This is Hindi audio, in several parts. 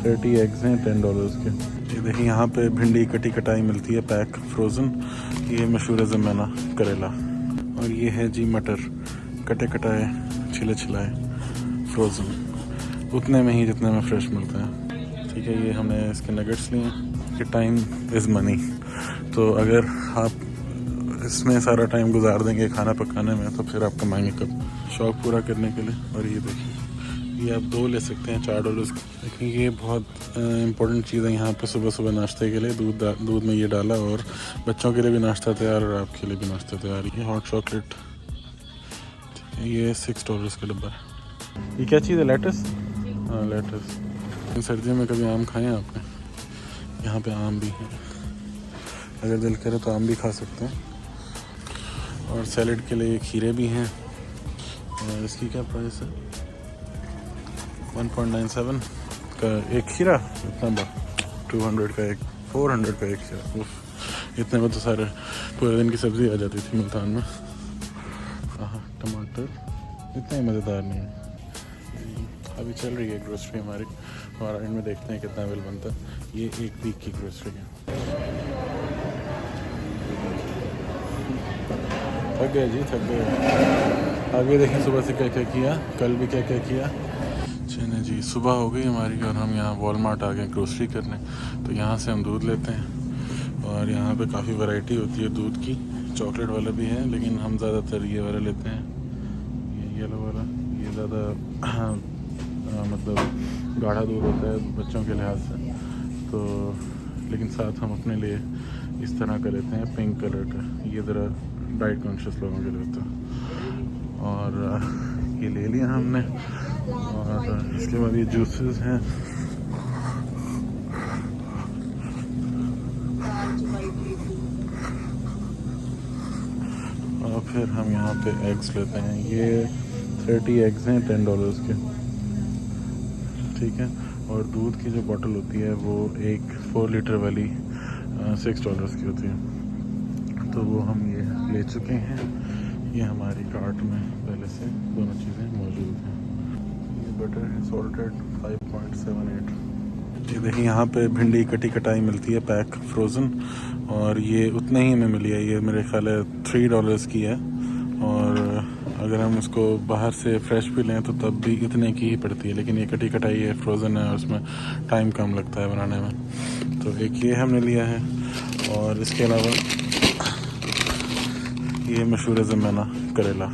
30 एग्स हैं $10 के। ये देखिए यहाँ पे भिंडी कटी कटाई मिलती है पैक फ्रोज़न। ये मशहूर है ज़माना करेला। और ये है जी मटर कटे कटाए छिले छिलाए फ्रोज़न, उतने में ही जितने में फ्रेश मिलता है। ठीक है, ये हमने इसके नगेट्स लिए कि टाइम इज़ मनी। तो अगर आप इसमें सारा टाइम गुजार देंगे खाना पकाने में तो फिर आप कमाएंगे कब, शौक़ पूरा करने के लिए। और ये देखिए, ये आप 2 ले सकते हैं $4 की। लेकिन ये बहुत इम्पोर्टेंट चीज़ है यहाँ पे सुबह सुबह नाश्ते के लिए। दूध में ये डाला और बच्चों के लिए भी नाश्ता तैयार और आपके लिए भी नाश्ता तैयार। ये हॉट चॉकलेट, ये $6 का डब्बा है। ये क्या चीज़ है? लेटस। हाँ, लेटस। सर्दियों में कभी आम खाए हैं आपने? यहाँ पे आम भी है, अगर दिल करे तो आम भी खा सकते हैं। और सैलेड के लिए खीरे भी हैं। और इसकी क्या प्राइस है? 1.97 का एक खीरा, इतना बड़ा। 200 का एक, 400 का एक खीरा। इतने में तो सारे पूरे दिन की सब्ज़ी आ जाती थी मुल्तान में। हाँ, टमाटर इतना ही मज़ेदार नहीं है। अभी चल रही है ग्रोसरी हमारी, और एंड में देखते हैं कितना बिल बनता है। ये 1 वीक की ग्रोसरी है। थक गए जी, थक गए। आगे देखें सुबह से क्या क्या किया, कल भी क्या क्या किया। चलिए जी, सुबह हो गई हमारी और हम यहाँ वॉलमार्ट आ गए ग्रोसरी करने। तो यहाँ से हम दूध लेते हैं और यहाँ पे काफ़ी वैरायटी होती है दूध की। चॉकलेट वाला भी है, लेकिन हम ज़्यादातर ये वाला लेते हैं, ये येलो वाला। ये ज़्यादा मतलब गाढ़ा दूध होता है बच्चों के लिहाज से। तो लेकिन साथ हम अपने लिए इस तरह का लेते हैं, पिंक कलर का। ये ज़रा डाइट कॉन्शियस लोगों के लिए होता है। और ये ले लिया हमने। और इसके बाद ये जूसेस हैं। और फिर हम यहाँ पे एग्स लेते हैं। ये 30 एग्स हैं $10 के। ठीक है। और दूध की जो बोतल होती है वो एक 4 लीटर वाली $6 की होती है। तो वो हम ये ले चुके हैं। ये हमारी कार्ट में पहले से दोनों चीज़ें मौजूद हैं। ये बटर है सॉल्टेड 5.78। ये देखिए यहाँ पे भिंडी कटी कटाई मिलती है पैक फ्रोज़न, और ये उतने ही में मिली है। ये मेरे ख्याल है $3 की है। और अगर हम उसको बाहर से फ्रेश भी लें तो तब भी इतने की ही pड़ती है। लेकिन ये कटी कटाई है, फ्रोज़न है, और उसमें टाइम कम लगता है बनाने में। तो एक ये हमने लिया है। और इसके अलावा ये मशहूर है ज़माना करेला।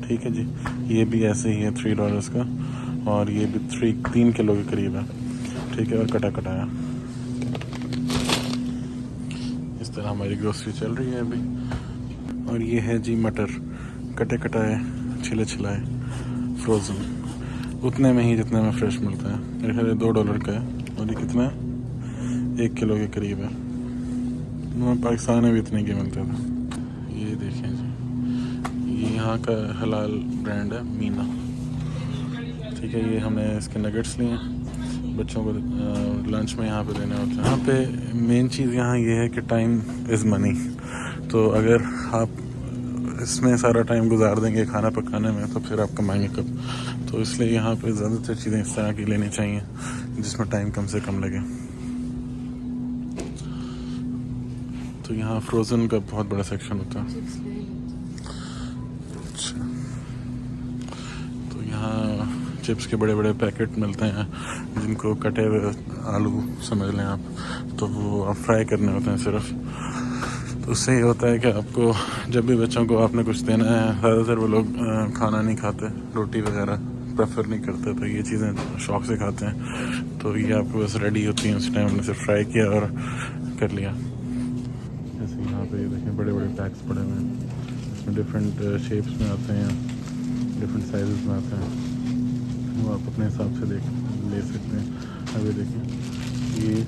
ठीक है जी, ये भी ऐसे ही है $3 का। और ये भी 3 किलो के करीब है। ठीक है, और कटा कटाया। इस तरह हमारी ग्रोसरी चल रही है अभी। और ये है जी मटर कटे कटाए छिले छिलाए फ्रोज़न, उतने में ही जितने में फ्रेश मिलता है। मेरे ख्याल $2 का है। और ये कितना है? 1 किलो के करीब है। पाकिस्तान में भी इतने के मिलते थे। ये देखें जी, ये यहाँ का हलाल ब्रांड है मीना। ठीक है, ये हमने इसके नगेट्स लिए हैं, बच्चों को लंच में यहाँ पे देने होते हैं। यहाँ पे मेन चीज़ यहाँ ये है कि टाइम इज़ मनी। तो अगर आप इसमें सारा टाइम गुजार देंगे खाना पकाने में तो फिर आप कमाएंगे कब। तो इसलिए यहाँ पे ज़्यादातर चीज़ें इस तरह की लेनी चाहिए जिसमें टाइम कम से कम लगे। तो यहाँ फ्रोज़न का बहुत बड़ा सेक्शन होता है। अच्छा, तो यहाँ चिप्स के बड़े बड़े पैकेट मिलते हैं जिनको कटे हुए आलू समझ लें आप। तो वो आप फ्राई करने होते हैं सिर्फ। तो उससे ये होता है कि आपको जब भी बच्चों को आपने कुछ देना है, ज़्यादातर वो लोग खाना नहीं खाते, रोटी वगैरह प्रेफर नहीं करते, तो ये चीज़ें शौक़ से खाते हैं। तो ये आपको बस रेडी होती हैं उस टाइम, हमने सिर्फ फ्राई किया और कर लिया। जैसे यहाँ पे देखें बड़े बड़े पैक्स पड़े हुए हैं, इसमें डिफरेंट शेप्स में आते हैं, डिफरेंट साइज़ में आते हैं। वो आप अपने हिसाब से ले सकते हैं। अभी देखें ये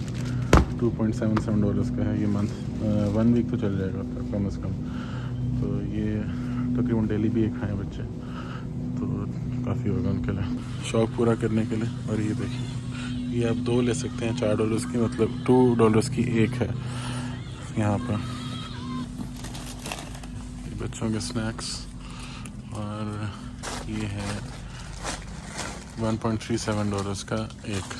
$2.77 का है। ये मंथ 1 वीक तो चल जाएगा कम से कम। तो ये तकरीबन डेली भी एक खाएँ बच्चे तो काफ़ी होगा उनके लिए, शौक़ पूरा करने के लिए। और ये देखिए, ये आप 2 ले सकते हैं $4 की, मतलब $2 की एक है यहाँ पर। ये बच्चों के स्नैक्स। और ये है $1.37 का एक।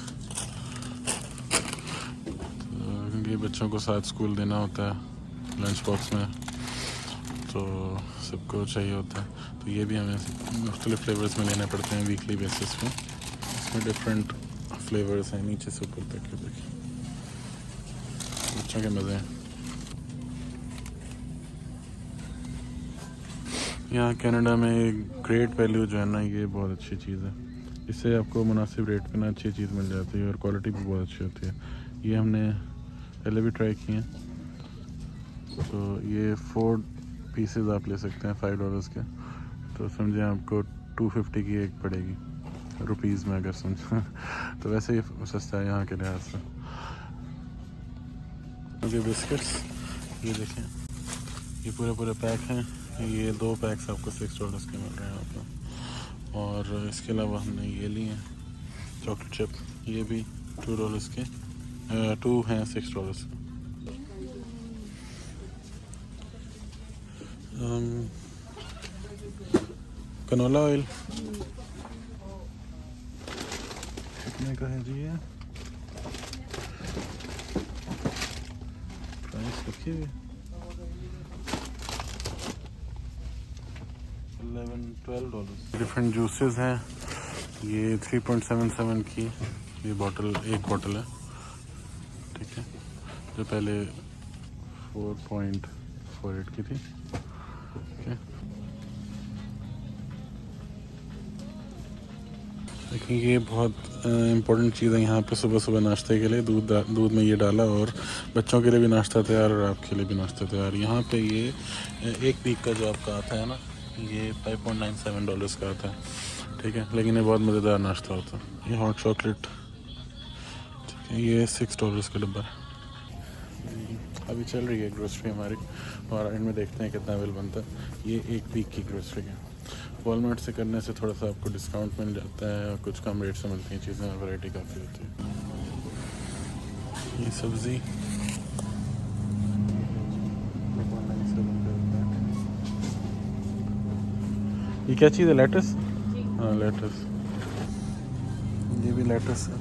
ये बच्चों को साथ स्कूल देना होता है लंच बॉक्स में, तो सबको चाहिए होता है। तो ये भी हमें मुख्तलिफ़ फ्लेवर्स में लेने पड़ते हैं वीकली बेसिस पे। इसमें डिफरेंट फ्लेवर्स हैं, नीचे से ऊपर तक के देखिए, बच्चों के मज़े हैं। यहाँ कनाडा में ग्रेट वैल्यू जो है ना, ये बहुत अच्छी चीज़ है। इससे आपको मुनासिब रेट पे ना अच्छी चीज़ मिल जाती है और क्वालिटी भी बहुत अच्छी होती है। ये हमने पहले भी ट्राई किए हैं। तो ये 4 पीसेस आप ले सकते हैं $5 के, तो समझे आपको 250 की एक पड़ेगी रुपीज़ में अगर समझें तो वैसे ही सस्ता है यहाँ के लिहाज से। मुझे बिस्किट्स ये देखें, ये पूरे पैक हैं। ये 2 पैक्स आपको $6 के मिल रहे हैं यहाँ पर। और इसके अलावा हमने ये लिए हैं चॉकलेट चिप, ये भी $2 के, 2 हैं $6 के। कनोला ऑयल कितने का है जी? ये प्राइस लिखी हुई $11-12। डिफरेंट जूसेस हैं। ये 3.77 की ये बॉटल, एक बॉटल है, ठीक है, जो पहले 4.48 की थी, ठीक है। देखिए ये बहुत इम्पोर्टेंट चीज़ है यहाँ पे सुबह सुबह नाश्ते के लिए। दूध में ये डाला और बच्चों के लिए भी नाश्ता तैयार और आपके लिए भी नाश्ता तैयार। यहाँ पे ये 1 वीक का जो आपका आता है ना, ये $5.97 का आता है, ठीक है, लेकिन ये बहुत मज़ेदार नाश्ता होता है। ये हॉट चॉकलेट, ठीक है, ये $6 का डब्बा है। अभी चल रही है ग्रोसरी हमारी, और इनमें देखते हैं कितना बिल बनता है। ये 1 वीक की ग्रोसरी है। वॉलमार्ट से करने से थोड़ा सा आपको डिस्काउंट मिल जाता है और कुछ कम रेट से मिलती हैं चीज़ें, वैरायटी काफ़ी होती है। ये सब्ज़ी ये क्या चीज़ है? लेटस? हाँ लेटस, ये भी लेटस है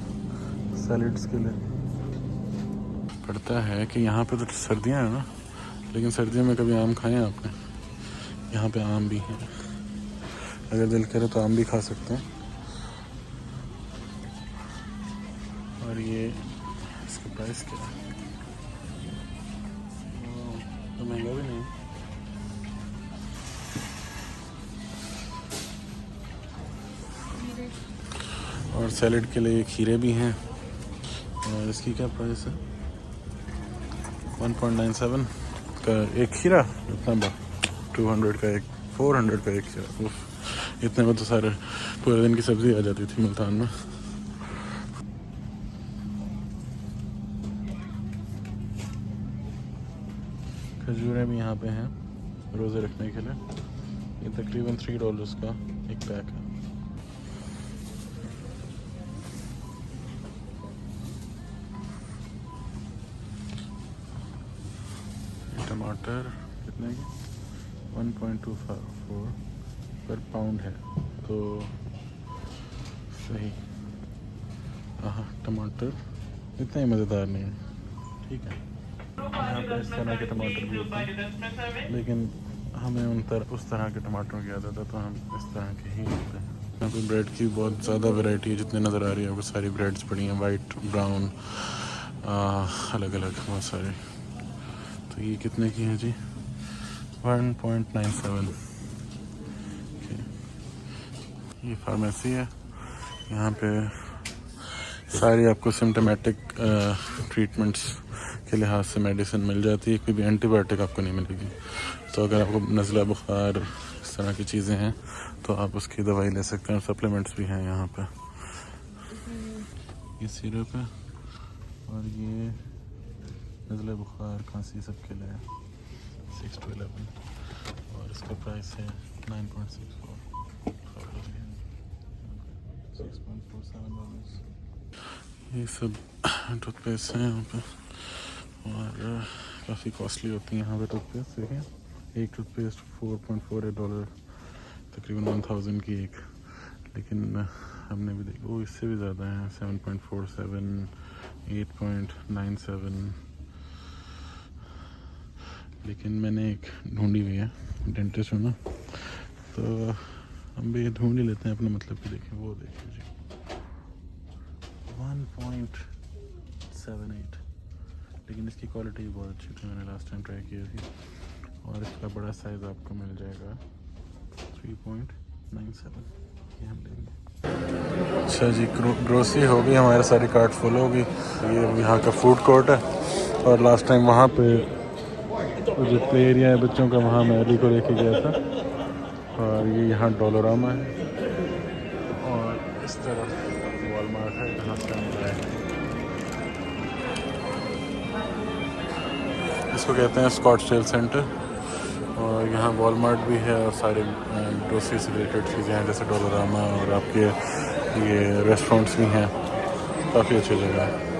सैलड्स के लिए। पड़ता है कि यहाँ पे तो सर्दियाँ हैं ना, लेकिन सर्दियों में कभी आम खाए हैं आपने? यहाँ पे आम भी हैं, अगर दिल करे तो आम भी खा सकते हैं। और ये इसका प्राइस क्या है? तो महंगा भी नहीं। और सैलेड के लिए खीरे भी हैं, और इसकी क्या प्राइस है? 1.97 का एक खीरा, इतना बड़ा 200 का एक, 400 का एक खीरा। इतने में तो सारे पूरे दिन की सब्ज़ी आ जाती थी मुल्तान में। खजूरें भी यहाँ पे हैं रोज़े रखने के लिए। ये तकरीबन $3 का एक पैक है। टमाटर कितने के? 1.24 पर पाउंड है, तो सही। हाँ टमाटर इतना ही मज़ेदार नहीं है, ठीक है। यहाँ पे इस तरह के टमाटर भी होते हैं, लेकिन हमें उस तरह के टमाटरों की आदत है, तो हम इस तरह के ही होते हैं। यहाँ पे ब्रेड की बहुत ज़्यादा वैरायटी है, जितने नज़र आ रही है आपको सारी ब्रेड्स पड़ी हैं, वाइट, ब्राउन, अलग अलग बहुत सारे। तो ये कितने की हैं जी? 1.97। ये फार्मेसी है, यहाँ पे सारी आपको सिम्टोमेटिक ट्रीटमेंट्स के लिहाज से मेडिसिन मिल जाती है, कोई भी एंटीबायोटिक आपको नहीं मिलेगी। तो अगर आपको नज़ला, बुखार, इस तरह की चीज़ें हैं तो आप उसकी दवाई ले सकते हैं। सप्लीमेंट्स भी हैं यहाँ पे। ये सिरप है, और ये नज़ला, बुखार, खांसी सब के लिए 6 to 11, और इसका प्राइस है 9.64, $6.47। ये सब टूथपेस्ट हैं यहाँ पे, और काफ़ी कॉस्टली होती हैं यहाँ पे टूथपेस्ट। देखिए एक टूथपेस्ट $4.48, तकरीबन 1000 की एक। लेकिन हमने भी देखा वो इससे भी ज़्यादा है, 7.47, 8.97, लेकिन मैंने एक ढूंढी हुई है, डेंटिस्ट हूँ ना, तो हम भी ढूंढ ही लेते हैं अपने मतलब की। देखें वो देखिए जी 1.78, लेकिन इसकी क्वालिटी बहुत अच्छी थी, मैंने लास्ट टाइम ट्राई की थी। और इसका बड़ा साइज़ आपको मिल जाएगा 3.97, ये हम लेंगे। अच्छा जी, ग्रोसरी हो गई हमारे, सारी कार्ट फुल हो गई। ये यहाँ का फूड कोर्ट है, और लास्ट टाइम वहाँ पे जो प्ले एरिया है बच्चों का, वहाँ मैं अली को लेके गया था। और ये यहाँ डॉलरामा है, और इस तरफ वॉलमार्ट है जहाँ से हम आए हैं। इसको कहते हैं स्कॉट्सडेल सेंटर। और यहाँ वॉलमार्ट भी है, और सारे ग्रोसरी से रिलेटेड चीज़ें हैं, जैसे डॉलरामा, और आपके ये रेस्टोरेंट्स भी हैं। काफ़ी अच्छी जगह है।